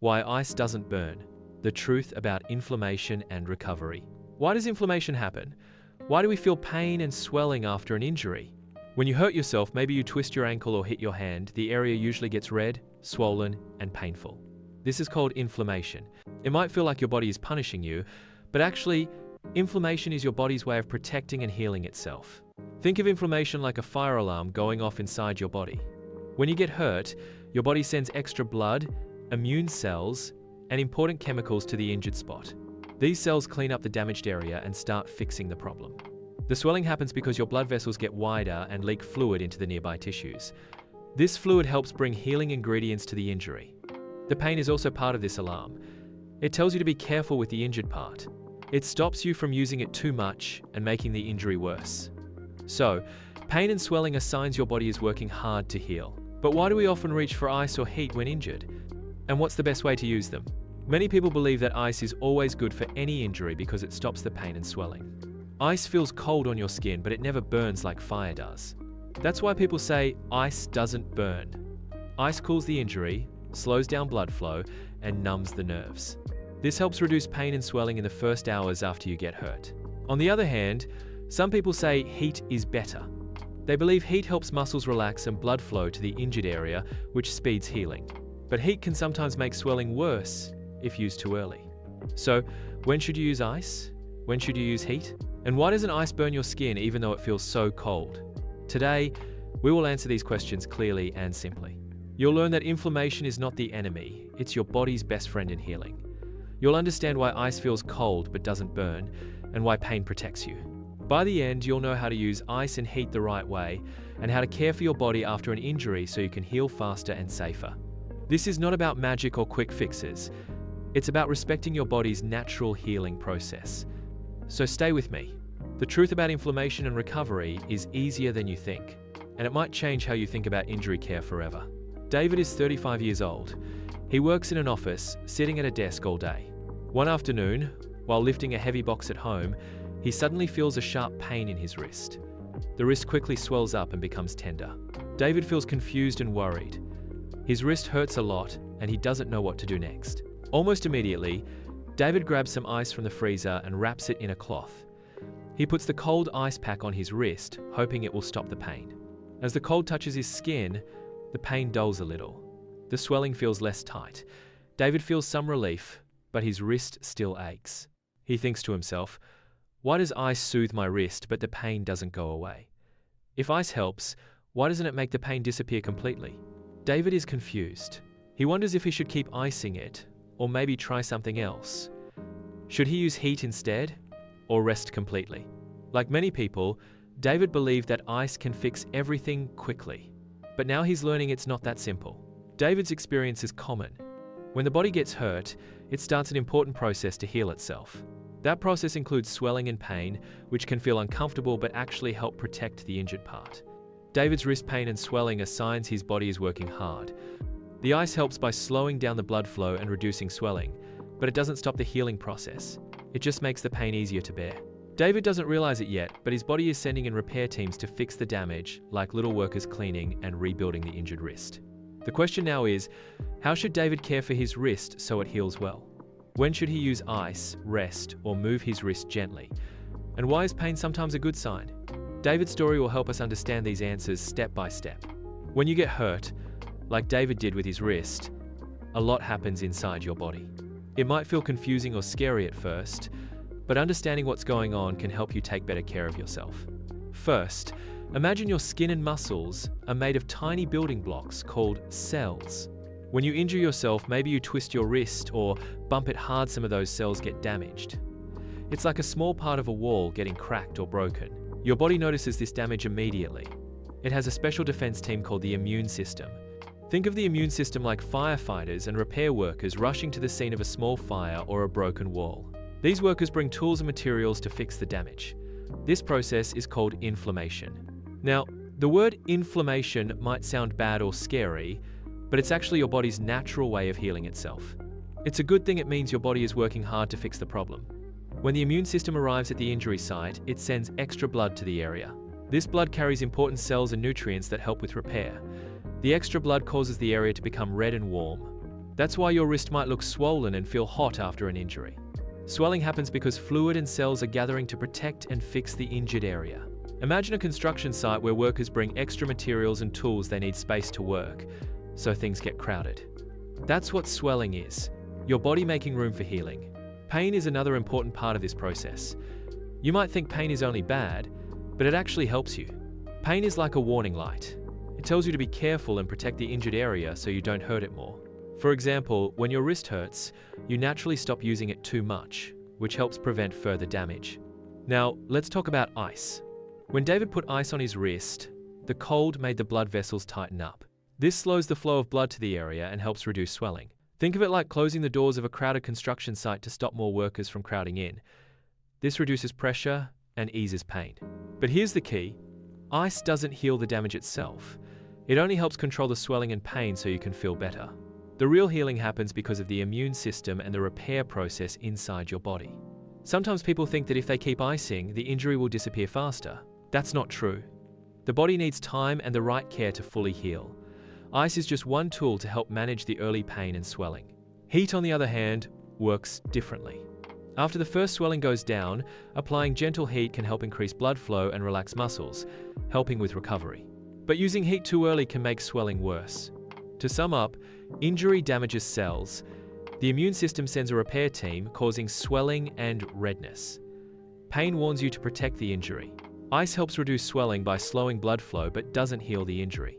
Why Ice Doesn't Burn. The truth about inflammation and recovery. Why does inflammation happen? Why do we feel pain and swelling after an injury? When you hurt yourself, maybe you twist your ankle or hit your hand, the area usually gets red, swollen, and painful. This is called inflammation. It might feel like your body is punishing you, but actually, inflammation is your body's way of protecting and healing itself. Think of inflammation like a fire alarm going off inside your body. When you get hurt, your body sends extra blood, immune cells, and important chemicals to the injured spot. These cells clean up the damaged area and start fixing the problem. The swelling happens because your blood vessels get wider and leak fluid into the nearby tissues. This fluid helps bring healing ingredients to the injury. The pain is also part of this alarm. It tells you to be careful with the injured part. It stops you from using it too much and making the injury worse. So, pain and swelling are signs your body is working hard to heal. But why do we often reach for ice or heat when injured? And what's the best way to use them? Many people believe that ice is always good for any injury because it stops the pain and swelling. Ice feels cold on your skin, but it never burns like fire does. That's why people say ice doesn't burn. Ice cools the injury, slows down blood flow, and numbs the nerves. This helps reduce pain and swelling in the first hours after you get hurt. On the other hand, some people say heat is better. They believe heat helps muscles relax and blood flow to the injured area, which speeds healing. But heat can sometimes make swelling worse if used too early. So, when should you use ice? When should you use heat? And why doesn't ice burn your skin even though it feels so cold? Today, we will answer these questions clearly and simply. You'll learn that inflammation is not the enemy, it's your body's best friend in healing. You'll understand why ice feels cold but doesn't burn, and why pain protects you. By the end, you'll know how to use ice and heat the right way, and how to care for your body after an injury so you can heal faster and safer. This is not about magic or quick fixes. It's about respecting your body's natural healing process. So stay with me. The truth about inflammation and recovery is easier than you think, and it might change how you think about injury care forever. David is 35 years old. He works in an office, sitting at a desk all day. One afternoon, while lifting a heavy box at home, he suddenly feels a sharp pain in his wrist. The wrist quickly swells up and becomes tender. David feels confused and worried. His wrist hurts a lot, and he doesn't know what to do next. Almost immediately, David grabs some ice from the freezer and wraps it in a cloth. He puts the cold ice pack on his wrist, hoping it will stop the pain. As the cold touches his skin, the pain dulls a little. The swelling feels less tight. David feels some relief, but his wrist still aches. He thinks to himself, why does ice soothe my wrist, but the pain doesn't go away? If ice helps, why doesn't it make the pain disappear completely? David is confused. He wonders if he should keep icing it, or maybe try something else. Should he use heat instead, or rest completely? Like many people, David believed that ice can fix everything quickly. But now he's learning it's not that simple. David's experience is common. When the body gets hurt, it starts an important process to heal itself. That process includes swelling and pain, which can feel uncomfortable but actually help protect the injured part. David's wrist pain and swelling are signs his body is working hard. The ice helps by slowing down the blood flow and reducing swelling, but it doesn't stop the healing process. It just makes the pain easier to bear. David doesn't realize it yet, but his body is sending in repair teams to fix the damage, like little workers cleaning and rebuilding the injured wrist. The question now is, how should David care for his wrist so it heals well? When should he use ice, rest, or move his wrist gently? And why is pain sometimes a good sign? David's story will help us understand these answers step by step. When you get hurt, like David did with his wrist, a lot happens inside your body. It might feel confusing or scary at first, but understanding what's going on can help you take better care of yourself. First, imagine your skin and muscles are made of tiny building blocks called cells. When you injure yourself, maybe you twist your wrist or bump it hard, some of those cells get damaged. It's like a small part of a wall getting cracked or broken. Your body notices this damage immediately. It has a special defense team called the immune system. Think of the immune system like firefighters and repair workers rushing to the scene of a small fire or a broken wall. These workers bring tools and materials to fix the damage. This process is called inflammation. Now, the word inflammation might sound bad or scary, but it's actually your body's natural way of healing itself. It's a good thing. It means your body is working hard to fix the problem. When the immune system arrives at the injury site, it sends extra blood to the area. This blood carries important cells and nutrients that help with repair. The extra blood causes the area to become red and warm. That's why your wrist might look swollen and feel hot after an injury. Swelling happens because fluid and cells are gathering to protect and fix the injured area. Imagine a construction site where workers bring extra materials and tools they need space to work, so things get crowded. That's what swelling is, your body making room for healing. Pain is another important part of this process. You might think pain is only bad, but it actually helps you. Pain is like a warning light. It tells you to be careful and protect the injured area so you don't hurt it more. For example, when your wrist hurts, you naturally stop using it too much, which helps prevent further damage. Now, let's talk about ice. When David put ice on his wrist, the cold made the blood vessels tighten up. This slows the flow of blood to the area and helps reduce swelling. Think of it like closing the doors of a crowded construction site to stop more workers from crowding in. This reduces pressure and eases pain. But here's the key: ice doesn't heal the damage itself. It only helps control the swelling and pain so you can feel better. The real healing happens because of the immune system and the repair process inside your body. Sometimes people think that if they keep icing, the injury will disappear faster. That's not true. The body needs time and the right care to fully heal. Ice is just one tool to help manage the early pain and swelling. Heat, on the other hand, works differently. After the first swelling goes down, applying gentle heat can help increase blood flow and relax muscles, helping with recovery. But using heat too early can make swelling worse. To sum up, injury damages cells. The immune system sends a repair team, causing swelling and redness. Pain warns you to protect the injury. Ice helps reduce swelling by slowing blood flow but doesn't heal the injury.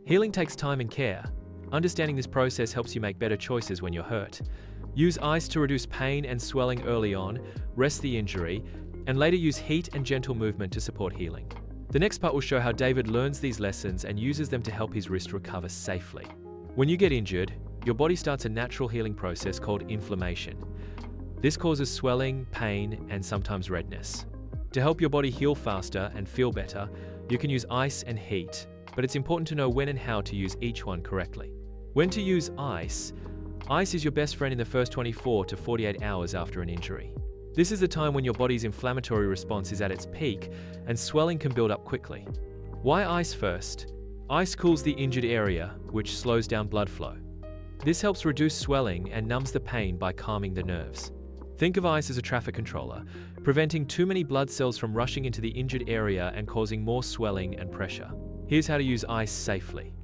Healing takes time and care. Understanding this process helps you make better choices when you're hurt. Use ice to reduce pain and swelling early on, rest the injury, and later use heat and gentle movement to support healing. The next part will show how David learns these lessons and uses them to help his wrist recover safely. When you get injured, your body starts a natural healing process called inflammation. This causes swelling, pain, and sometimes redness. To help your body heal faster and feel better, you can use ice and heat, but it's important to know when and how to use each one correctly. When to use ice? Ice is your best friend in the first 24 to 48 hours after an injury. This is the time when your body's inflammatory response is at its peak and swelling can build up quickly. Why ice first? Ice cools the injured area, which slows down blood flow. This helps reduce swelling and numbs the pain by calming the nerves. Think of ice as a traffic controller, preventing too many blood cells from rushing into the injured area and causing more swelling and pressure. Here's how to use ice safely.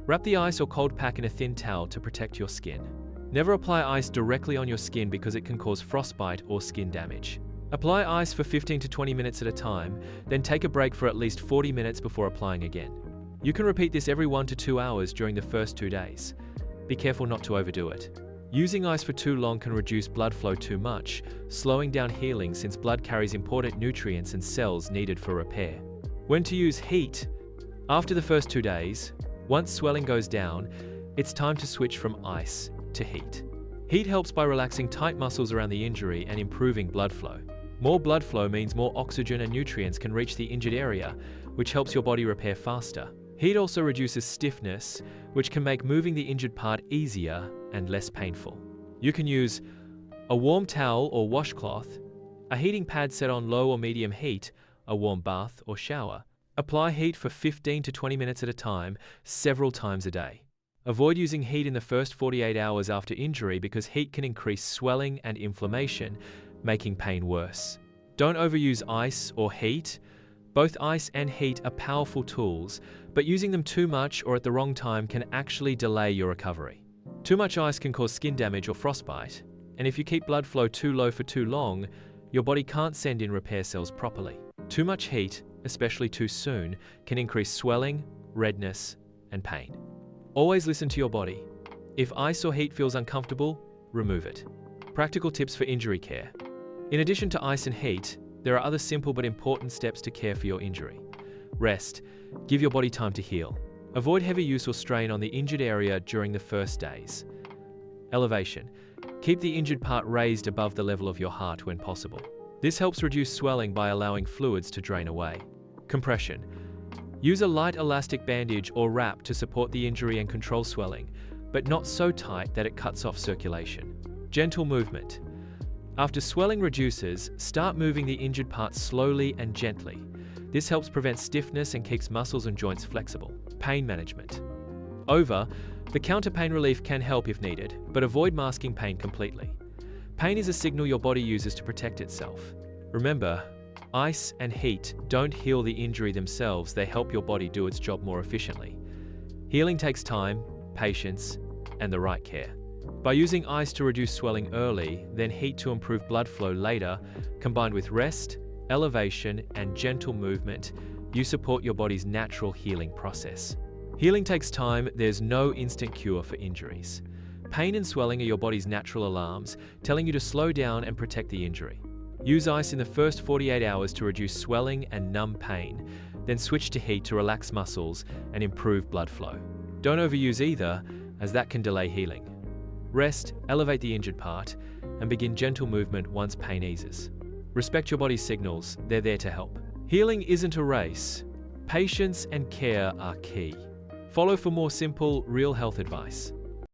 Wrap the ice or cold pack in a thin towel to protect your skin. Never apply ice directly on your skin because it can cause frostbite or skin damage. Apply ice for 15 to 20 minutes at a time, then take a break for at least 40 minutes before applying again. You can repeat this every 1 to 2 hours during the first 2 days. Be careful not to overdo it. Using ice for too long can reduce blood flow too much, slowing down healing since blood carries important nutrients and cells needed for repair. When to use heat? After the first 2 days, once swelling goes down, it's time to switch from ice to heat. Heat helps by relaxing tight muscles around the injury and improving blood flow. More blood flow means more oxygen and nutrients can reach the injured area, which helps your body repair faster. Heat also reduces stiffness, which can make moving the injured part easier and less painful. You can use a warm towel or washcloth, a heating pad set on low or medium heat, a warm bath or shower. Apply heat for 15 to 20 minutes at a time, several times a day. Avoid using heat in the first 48 hours after injury because heat can increase swelling and inflammation, making pain worse. Don't overuse ice or heat. Both ice and heat are powerful tools, but using them too much or at the wrong time can actually delay your recovery. Too much ice can cause skin damage or frostbite, and if you keep blood flow too low for too long, your body can't send in repair cells properly. Too much heat, especially too soon, can increase swelling, redness, and pain. Always listen to your body. If ice or heat feels uncomfortable, remove it. Practical tips for injury care. In addition to ice and heat, there are other simple but important steps to care for your injury. Rest. Give your body time to heal. Avoid heavy use or strain on the injured area during the first days. Elevation. Keep the injured part raised above the level of your heart when possible. This helps reduce swelling by allowing fluids to drain away. Compression. Use a light elastic bandage or wrap to support the injury and control swelling, but not so tight that it cuts off circulation. Gentle movement. After swelling reduces, start moving the injured part slowly and gently. This helps prevent stiffness and keeps muscles and joints flexible. Pain management. The counter pain relief can help if needed, but avoid masking pain completely. Pain is a signal your body uses to protect itself. Remember, ice and heat don't heal the injury themselves, they help your body do its job more efficiently. Healing takes time, patience, and the right care. By using ice to reduce swelling early, then heat to improve blood flow later, combined with rest, elevation, and gentle movement, you support your body's natural healing process. Healing takes time, there's no instant cure for injuries. Pain and swelling are your body's natural alarms, telling you to slow down and protect the injury. Use ice in the first 48 hours to reduce swelling and numb pain, then switch to heat to relax muscles and improve blood flow. Don't overuse either, as that can delay healing. Rest, elevate the injured part, and begin gentle movement once pain eases. Respect your body's signals, they're there to help. Healing isn't a race. Patience and care are key. Follow for more simple, real health advice.